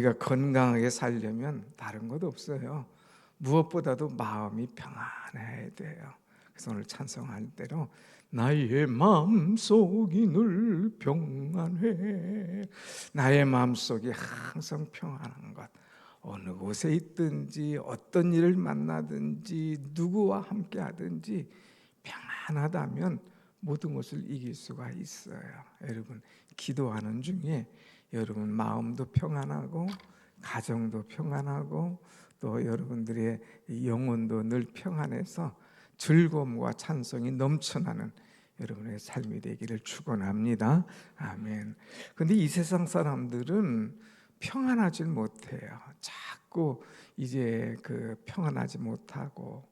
우리가 건강하게 살려면 다른 것 없어요. 무엇보다도 마음이 평안해야 돼요. 그래서 오늘 찬송할 때로 나의 마음속이 늘 평안해. 나의 마음속이 항상 평안한 것. 어느 곳에 있든지 어떤 일을 만나든지 누구와 함께 하든지 평안하다면 모든 것을 이길 수가 있어요. 여러분 기도하는 중에 여러분 마음도 평안하고 가정도 평안하고 또 여러분들의 영혼도 늘 평안해서 즐거움과 찬송이 넘쳐나는 여러분의 삶이 되기를 축원합니다. 아멘. 근데 이 세상 사람들은 평안하지 못해요. 자꾸 이제 평안하지 못하고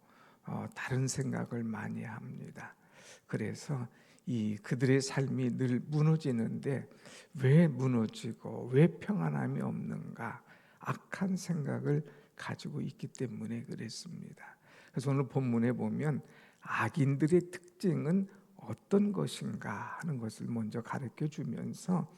다른 생각을 많이 합니다. 그래서 그들의 삶이 늘 무너지는데 왜 무너지고 왜 평안함이 없는가? 악한 생각을 가지고 있기 때문에 그랬습니다. 그래서 오늘 본문에 보면 악인들의 특징은 어떤 것인가 하는 것을 먼저 가르쳐 주면서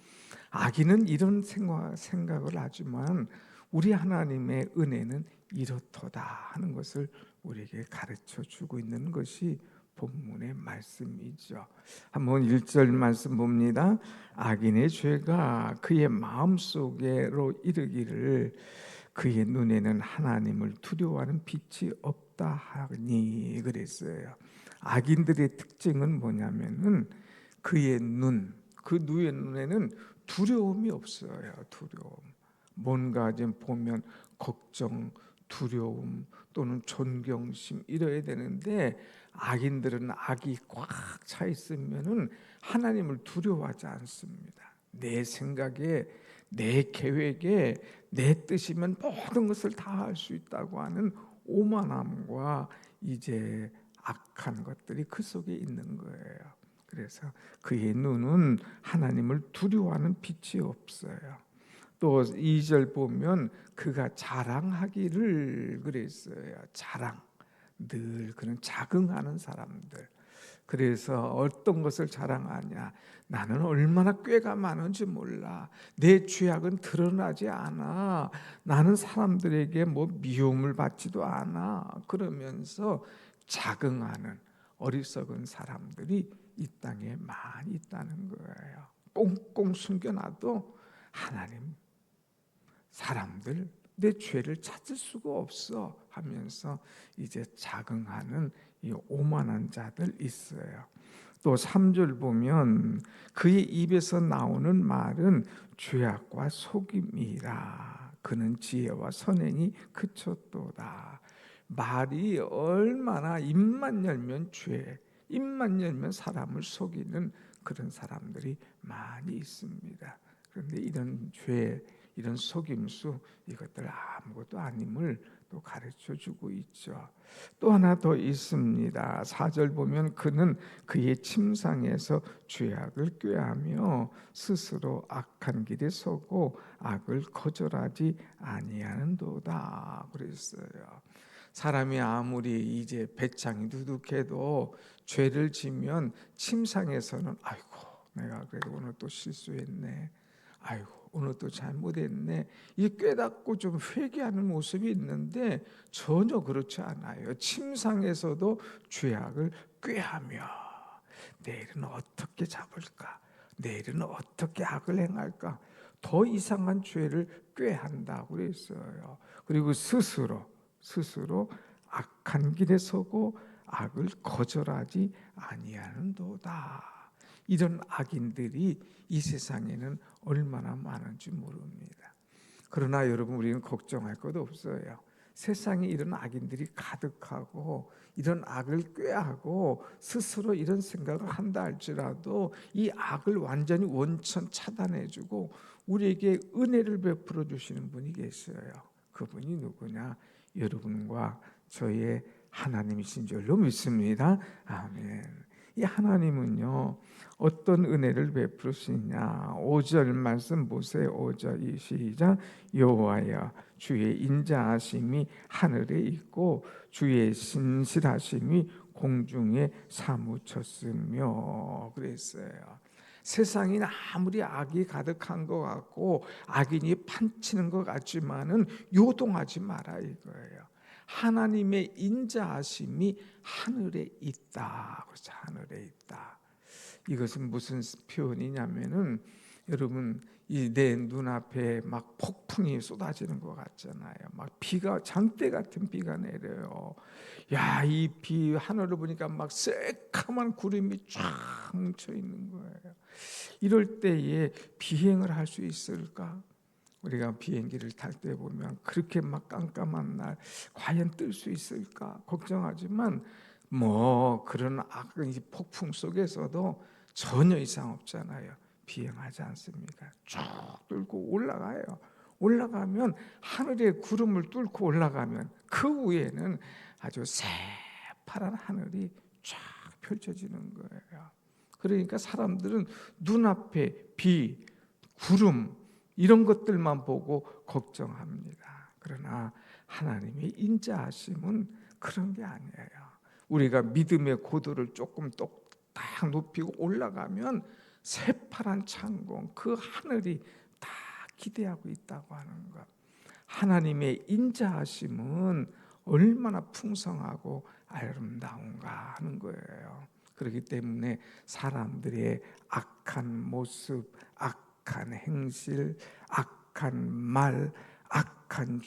악인은 이런 생각을 하지만 우리 하나님의 은혜는 이렇도다 하는 것을 우리에게 가르쳐 주고 있는 것이 본문의 말씀이죠. 한번 1절 말씀 봅니다. 악인의 죄가 그의 마음속에로 이르기를 그의 눈에는 하나님을 두려워하는 빛이 없다 하니 그랬어요. 악인들의 특징은 뭐냐면은 그의 그 눈에는 두려움이 없어요. 두려움. 뭔가 좀 보면 걱정, 두려움 또는 존경심 이래야 되는데 악인들은 악이 꽉 차 있으면은 하나님을 두려워하지 않습니다. 내 생각에 내 계획에 내 뜻이면 모든 것을 다 할 수 있다고 하는 오만함과 이제 악한 것들이 그 속에 있는 거예요. 그래서 그의 눈은 하나님을 두려워하는 빛이 없어요. 또 2절 보면 그가 자랑하기를 그랬어요. 자랑. 늘 그런 자긍하는 사람들. 그래서 어떤 것을 자랑하냐? 나는 얼마나 꾀가 많은지 몰라. 내 죄악은 드러나지 않아. 나는 사람들에게 미움을 받지도 않아. 그러면서 자긍하는 어리석은 사람들이 이 땅에 많이 있다는 거예요. 꽁꽁 숨겨놔도 하나님, 사람들 내 죄를 찾을 수가 없어 하면서 이제 자긍하는 이 오만한 자들 있어요. 또 3절 보면 그의 입에서 나오는 말은 죄악과 속임이라. 그는 지혜와 선행이 그쳤도다. 말이 얼마나 입만 열면 죄, 입만 열면 사람을 속이는 그런 사람들이 많이 있습니다. 그런데 이런 죄, 이런 속임수 이것들 아무것도 아님을 또 가르쳐주고 있죠. 또 하나 더 있습니다. 4절 보면 그는 그의 침상에서 죄악을 꾀하며 스스로 악한 길에 서고 악을 거절하지 아니하는도다 그랬어요. 사람이 아무리 이제 배짱이 두둑해도 죄를 지면 침상에서는 아이고 내가 그래도 오늘 또 실수했네. 아이고 오늘 또 잘못했네. 이 깨닫고 좀 회개하는 모습이 있는데 전혀 그렇지 않아요. 침상에서도 죄악을 꾀하며 내일은 어떻게 잡을까? 내일은 어떻게 악을 행할까? 더 이상한 죄를 꾀한다고 그랬어요. 그리고 스스로 악한 길에 서고 악을 거절하지 아니하는도다. 이런 악인들이 이 세상에는 얼마나 많은지 모릅니다. 그러나 여러분 우리는 걱정할 것 없어요. 세상에 이런 악인들이 가득하고 이런 악을 꾀하고 스스로 이런 생각을 한다 할지라도 이 악을 완전히 원천 차단해주고 우리에게 은혜를 베풀어 주시는 분이 계셔요. 그분이 누구냐? 여러분과 저의 하나님이신 줄로 믿습니다. 아멘. 이 하나님은요 어떤 은혜를 베푸시냐? 5절 말씀 보세요. 5절 시작. 여호와여 주의 인자하심이 하늘에 있고 주의 신실하심이 공중에 사무쳤으며 그랬어요. 세상이 아무리 악이 가득한 것 같고 악인이 판치는 것 같지만은 요동하지 마라 이거예요. 하나님의 인자하심이 하늘에 있다. 그렇죠? 하늘에 있다. 이것은 무슨 표현이냐면은 여러분 이 내 눈앞에 막 폭풍이 쏟아지는 것 같잖아요. 막 비가 장대 같은 비가 내려요. 야, 이 비 하늘을 보니까 막 새카만 구름이 쫙 뭉쳐 있는 거예요. 이럴 때에 비행을 할 수 있을까? 우리가 비행기를 탈 때 보면 그렇게 막 깜깜한 날 과연 뜰 수 있을까 걱정하지만 뭐 그런 폭풍 속에서도 전혀 이상 없잖아요. 비행하지 않습니까? 쭉 뚫고 올라가요. 올라가면 하늘의 구름을 뚫고 올라가면 그 위에는 아주 새파란 하늘이 쫙 펼쳐지는 거예요. 그러니까 사람들은 눈앞에 비, 구름 이런 것들만 보고 걱정합니다. 그러나 하나님의 인자하심은 그런 게 아니에요. 우리가 믿음의 고도를 조금 딱 높이고 올라가면 새파란 창공, 그 하늘이 다 기대하고 있다고 하는 것. 하나님의 인자하심은 얼마나 풍성하고 아름다운가 하는 거예요. 그렇기 때문에 사람들의 악한 모습, 악한 행실, 악한 말, 악한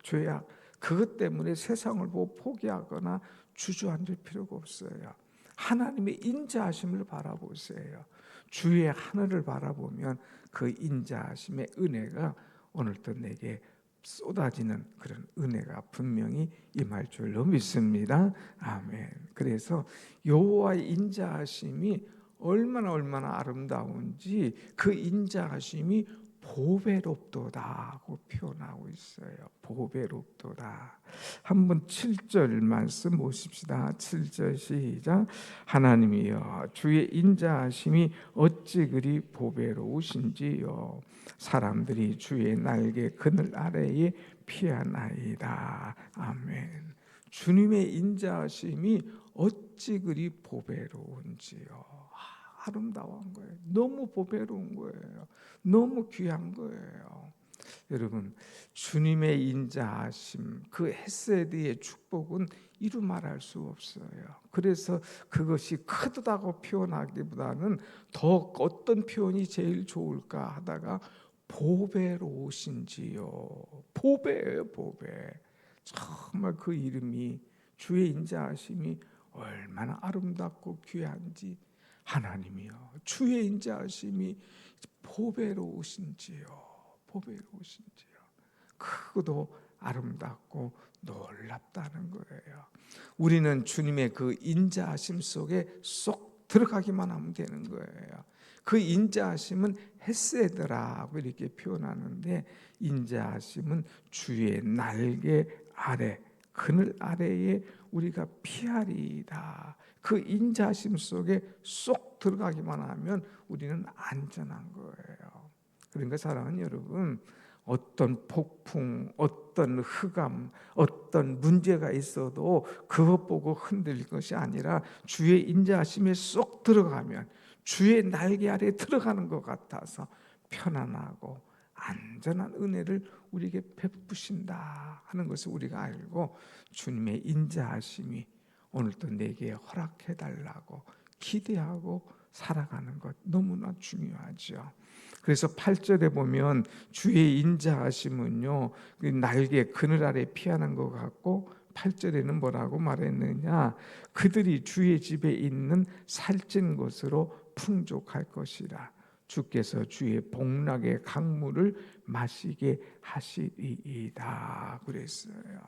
죄악, 그것 때문에 세상을 보고 포기하거나 주저앉을 필요가 없어요. 하나님의 인자하심을 바라보세요. 주의 하늘을 바라보면 그 인자하심의 은혜가 오늘도 내게 쏟아지는 그런 은혜가 분명히 임할 줄로 믿습니다. 아멘. 그래서 여호와의 인자하심이 얼마나 아름다운지 그 인자하심이 보배롭도다고 표현하고 있어요. 보배롭도다. 한번 7절 말씀 보십시다. 7절 시작. 하나님이여 주의 인자하심이 어찌 그리 보배로우신지요. 사람들이 주의 날개 그늘 아래에 피하나이다. 아멘. 주님의 인자하심이 어찌 그리 보배로운지요. 아름다운 거예요. 너무 보배로운 거예요. 너무 귀한 거예요. 여러분, 주님의 인자하심, 그 헤세드의 축복은 이루 말할 수 없어요. 그래서 그것이 크다고 표현하기보다는 더 어떤 표현이 제일 좋을까 하다가 보배로우신지요. 보배예요, 보배. 정말 그 이름이, 주의 인자하심이 얼마나 아름답고 귀한지. 하나님이여 주의 인자하심이 보배로우신지요. 보배로우신지요. 크고도 아름답고 놀랍다는 거예요. 우리는 주님의 그 인자하심 속에 쏙 들어가기만 하면 되는 거예요. 그 인자하심은 헤세드라고 이렇게 표현하는데, 인자하심은 주의 날개 아래, 그늘 아래에 우리가 피하리이다. 그 인자하심 속에 쏙 들어가기만 하면 우리는 안전한 거예요. 그러니까 사랑하는 여러분, 어떤 폭풍, 어떤 흑암, 어떤 문제가 있어도 그것 보고 흔들릴 것이 아니라 주의 인자하심에 쏙 들어가면 주의 날개 아래 들어가는 것 같아서 편안하고 안전한 은혜를 우리에게 베푸신다 하는 것을 우리가 알고, 주님의 인자하심이 오늘도 내게 허락해달라고 기대하고 살아가는 것 너무나 중요하죠. 그래서 8절에 보면 주의 인자하심은요, 날개 그늘 아래 피하는 것 같고, 8절에는 뭐라고 말했느냐, 그들이 주의 집에 있는 살찐 것으로 풍족할 것이라. 주께서 주의 복락의 강물을 마시게 하시리이다 그랬어요.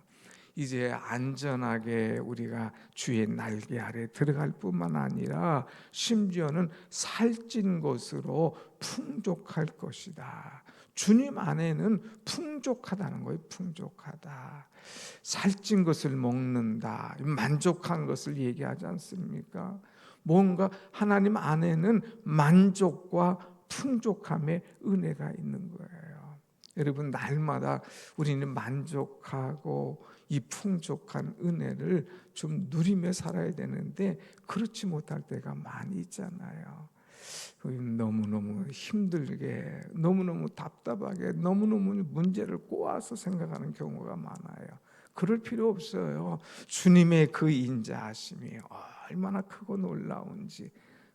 이제 안전하게 우리가 주의 날개 아래 들어갈 뿐만 아니라 심지어는 살찐 것으로 풍족할 것이다. 주님 안에는 풍족하다는 거예요. 풍족하다. 살찐 것을 먹는다. 만족한 것을 얘기하지 않습니까? 뭔가 하나님 안에는 만족과 풍족함의 은혜가 있는 거예요. 여러분, 날마다 우리는 만족하고 이 풍족한 은혜를 좀 누리며 살아야 되는데 그렇지 못할 때가 많이 있잖아요. 너무너무 힘들게, 너무너무 답답하게, 너무너무 문제를 꼬아서 생각하는 경우가 많아요. 그럴 필요 없어요. 주님의 그 인자하심이 얼마나 크고 놀라운지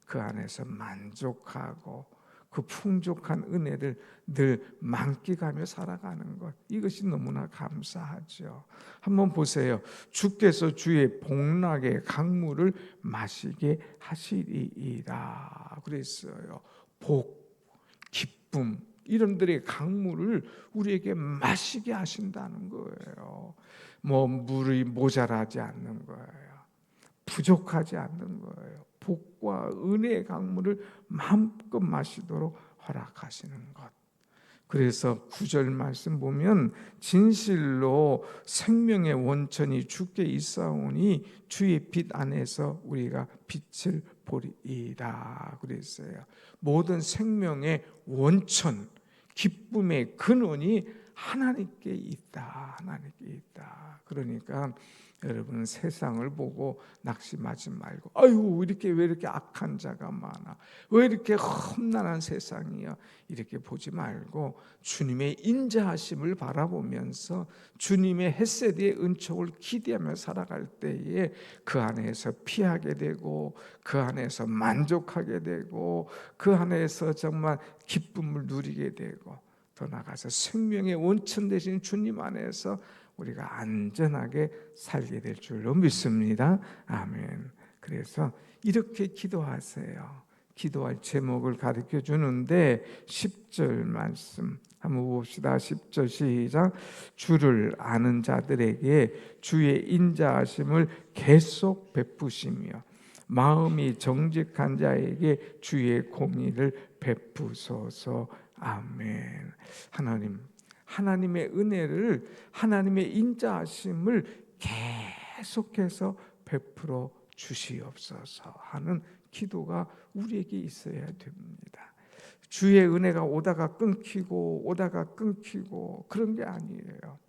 그 안에서 만족하고 그 풍족한 은혜를 늘 만끽하며 살아가는 것, 이것이 너무나 감사하죠. 한번 보세요. 주께서 주의 복락의 강물을 마시게 하시리이다 그랬어요. 복, 기쁨, 이런들의 강물을 우리에게 마시게 하신다는 거예요. 물이 모자라지 않는 거예요. 부족하지 않는 거예요. 복과 은혜의 강물을 마음껏 마시도록 허락하시는 것. 그래서 9절 말씀 보면 진실로 생명의 원천이 주께 있사오니 주의 빛 안에서 우리가 빛을 보리이다 그랬어요. 모든 생명의 원천, 기쁨의 근원이 하나님께 있다. 하나님께 있다. 그러니까 여러분 세상을 보고 낙심하지 말고 왜 이렇게 악한 자가 많아, 왜 이렇게 험난한 세상이야, 이렇게 보지 말고 주님의 인자하심을 바라보면서 주님의 헷세리의 은총을 기대하며 살아갈 때에 그 안에서 피하게 되고 그 안에서 만족하게 되고 그 안에서 정말 기쁨을 누리게 되고 더 나아가서 생명의 원천 되신 주님 안에서 우리가 안전하게 살게 될 줄로 믿습니다. 아멘. 그래서 이렇게 기도하세요. 기도할 제목을 가르쳐 주는데 10절 말씀 한번 봅시다. 10절 시작. 주를 아는 자들에게 주의 인자하심을 계속 베푸시며 마음이 정직한 자에게 주의 공의를 베푸소서. 아멘. 하나님의 은혜를, 하나님의 인자하심을 계속해서 베풀어 주시옵소서 하는 기도가 우리에게 있어야 됩니다. 주의 은혜가 오다가 끊기고 그런 게 아니에요.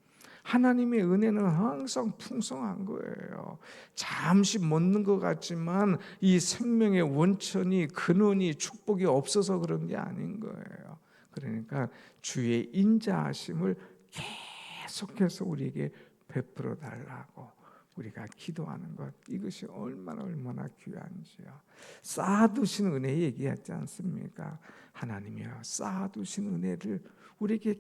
하나님의 은혜는 항상 풍성한 거예요. 잠시 멎는 것 같지만 이 생명의 원천이, 근원이, 축복이 없어서 그런 게 아닌 거예요. 그러니까 주의 인자하심을 계속해서 우리에게 베풀어 달라고 우리가 기도하는 것, 이것이 얼마나 귀한지요. 쌓아두신 은혜 얘기하지 않습니까? 하나님이여 쌓아두신 은혜를 우리에게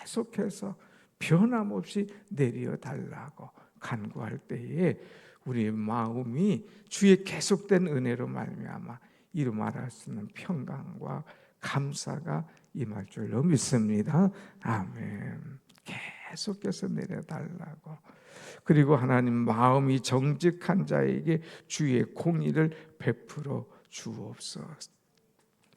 계속해서 변함없이 내려 달라고 간구할 때에 우리의 마음이 주의 계속된 은혜로 말미암아 이루 말할 수 있는 평강과 감사가 임할 줄로 믿습니다. 아멘. 계속해서 내려달라고. 그리고 하나님 마음이 정직한 자에게 주의 공의를 베풀어 주옵소서.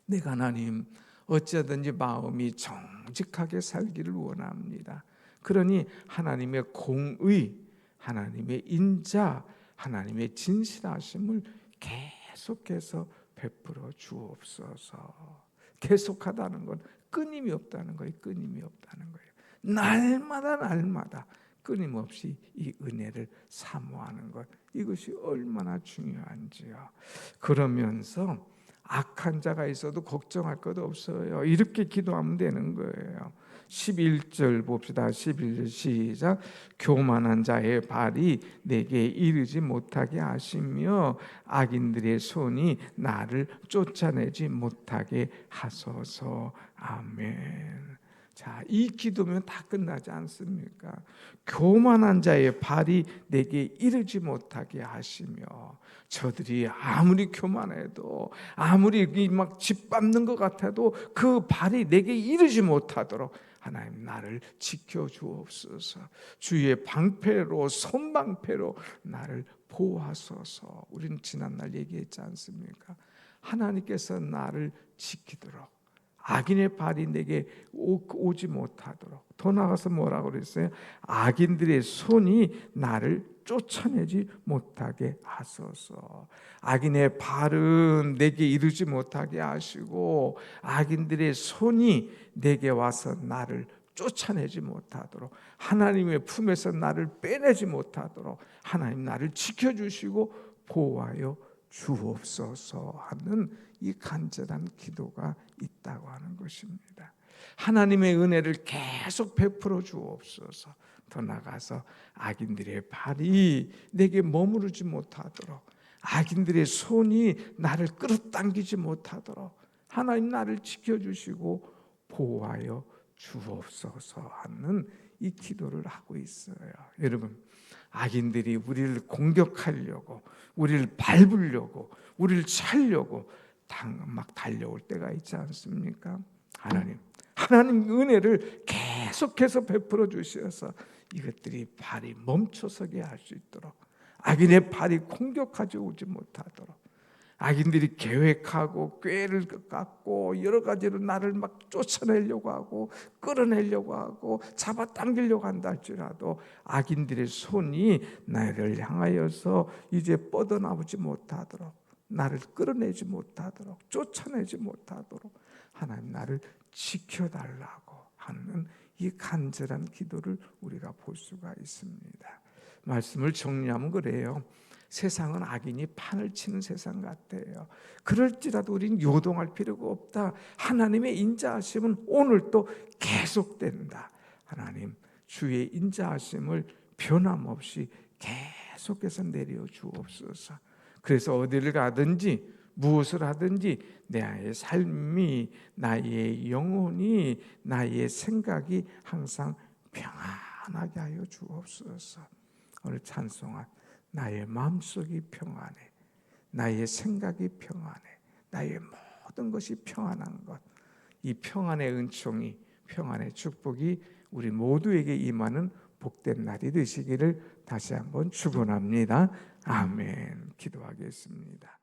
내가 하나님 어찌하든지 마음이 정직하게 살기를 원합니다. 그러니 하나님의 공의, 하나님의 인자, 하나님의 진실하심을 계속해서 베풀어 주옵소서. 계속하다는 건 끊임이 없다는 거예요. 끊임이 없다는 거예요. 날마다 끊임없이 이 은혜를 사모하는 것, 이것이 얼마나 중요한지요. 그러면서 악한 자가 있어도 걱정할 것 없어요. 이렇게 기도하면 되는 거예요. 11절 봅시다. 11절 시작. 교만한 자의 발이 내게 이르지 못하게 하시며 악인들의 손이 나를 쫓아내지 못하게 하소서. 아멘. 자, 이 기도면 다 끝나지 않습니까? 교만한 자의 발이 내게 이르지 못하게 하시며, 저들이 아무리 교만해도 아무리 막 짓밟는 것 같아도 그 발이 내게 이르지 못하도록 하나님 나를 지켜주옵소서. 주의 방패로, 손방패로 나를 보호하소서. 우리는 지난날 얘기했지 않습니까? 하나님께서 나를 지키도록, 악인의 발이 내게 오지 못하도록. 더 나아가서 뭐라고 그랬어요? 악인들의 손이 나를 쫓아내지 못하게 하소서. 악인의 발은 내게 이르지 못하게 하시고 악인들의 손이 내게 와서 나를 쫓아내지 못하도록, 하나님의 품에서 나를 빼내지 못하도록 하나님 나를 지켜주시고 보호하여 주옵소서 하는 이 간절한 기도가 있다고 하는 것입니다. 하나님의 은혜를 계속 베풀어 주옵소서. 더 나아가서 악인들의 발이 내게 머무르지 못하도록, 악인들의 손이 나를 끌어당기지 못하도록 하나님 나를 지켜주시고 보호하여 주옵소서 하는 이 기도를 하고 있어요. 여러분, 악인들이 우리를 공격하려고, 우리를 밟으려고, 우리를 차려고 막 달려올 때가 있지 않습니까? 하나님 은혜를 계속해서 베풀어 주셔서 이것들이 발이 멈춰서게 할 수 있도록, 악인의 발이 공격하지 오지 못하도록, 악인들이 계획하고 꾀를 깎고 여러 가지로 나를 막 쫓아내려고 하고 끌어내려고 하고 잡아당기려고 한다 할지라도 악인들의 손이 나를 향하여서 이제 뻗어나오지 못하도록, 나를 끌어내지 못하도록, 쫓아내지 못하도록 하나님 나를 지켜달라고 하는 이 간절한 기도를 우리가 볼 수가 있습니다. 말씀을 정리하면 그래요. 세상은 악인이 판을 치는 세상 같아요. 그럴지라도 우리는 요동할 필요가 없다. 하나님의 인자하심은 오늘도 계속된다. 하나님 주의 인자하심을 변함없이 계속해서 내려 주옵소서. 그래서 어디를 가든지 무엇을 하든지 나의 삶이, 나의 영혼이, 나의 생각이 항상 평안하게 하여 주옵소서. 오늘 찬송한 나의 마음속이 평안해, 나의 생각이 평안해, 나의 모든 것이 평안한 것, 이 평안의 은총이, 평안의 축복이 우리 모두에게 임하는 복된 날이 되시기를 다시 한번 축원합니다. 아멘. 기도하겠습니다.